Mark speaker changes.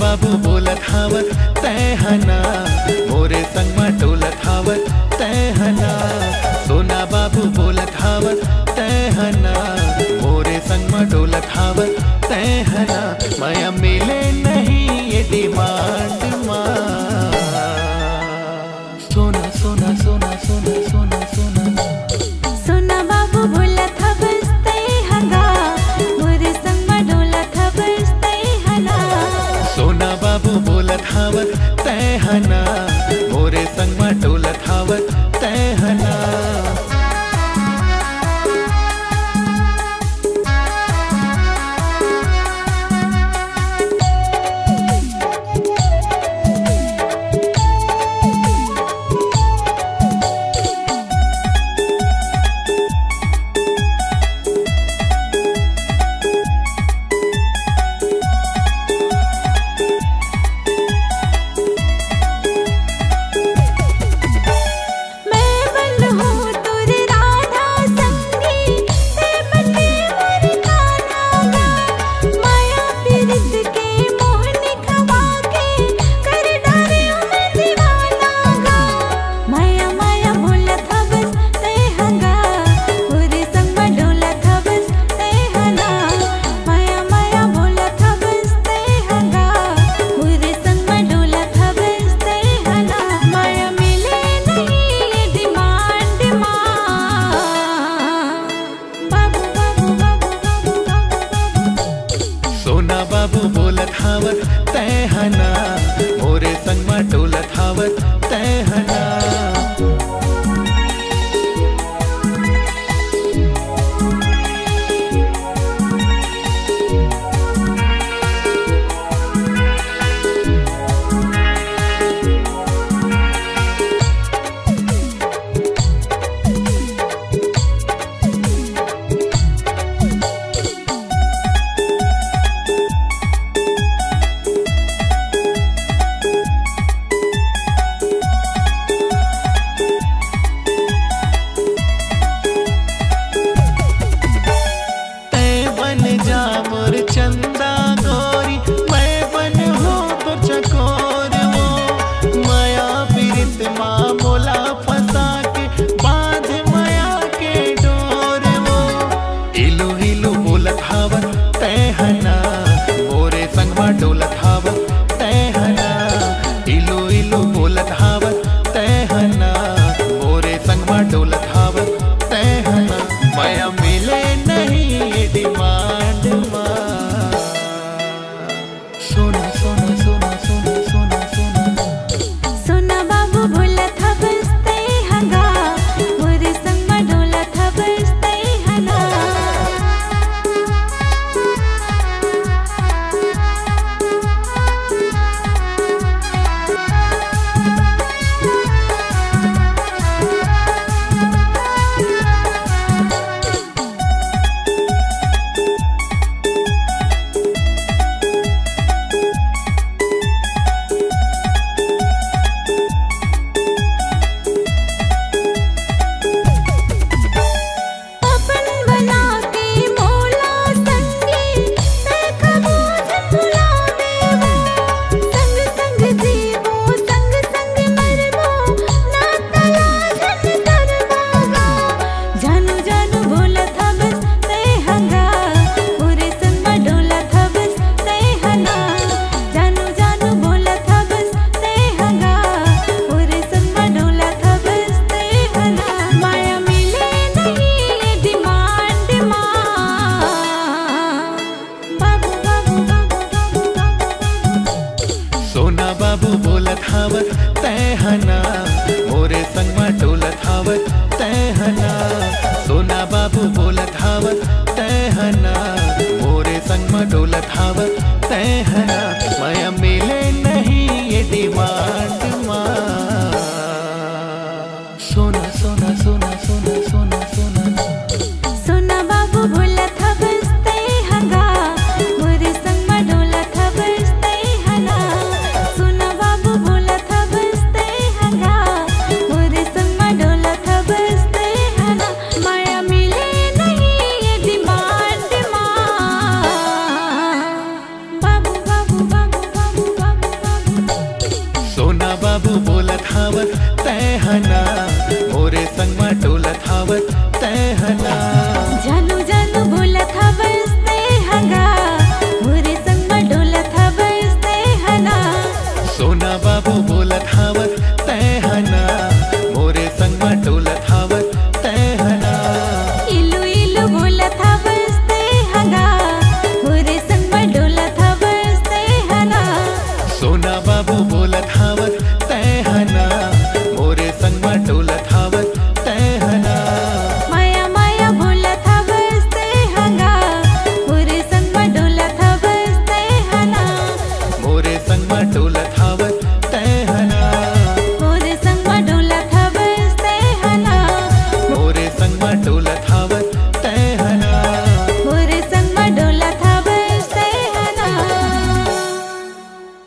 Speaker 1: हवत तहना मोरे संग में डोलत हवत तहना सोना बाबू बोलत हवत तहना मोरे संग में डोलत हवत तहना माया मिले नहीं ये डिमांड माँ सोना सोना सोना सोना सोना सोना
Speaker 2: सोना बाबू बोलत हवस तहना मोरे संग में डोलत हवस तहना
Speaker 1: सोना बाबू बोलत हवत तहना मोरे संग में डोलत हवत तहना बाबू बोलत हवत तहना मोरे संग में डोलत हवत तहना डोलत हावत तैहना मोरे संगमा डोलत हावत तैहना सोना बाबू बोलत हावत तैहना मोरे संगमा डोलत हावत तैहना माया मिले नहीं ये डिमांड माँ सोना सोना सोना सोना सोना सोना
Speaker 2: सोना बाबू बोलत हवस तैहंगा मोरे संगमा डोलत हवस तैहना सोना बाबू बोलत हवस तैहंगा मोरे संगमा डोलत हवस तैहना माया मिले नहीं ये डिमांड माँ बाबू बाबू बाबू बाबू बाबू बाबू
Speaker 1: सोना बाबू बोलत हावत तैहना मोरे संगमा डोलत हावत तैहना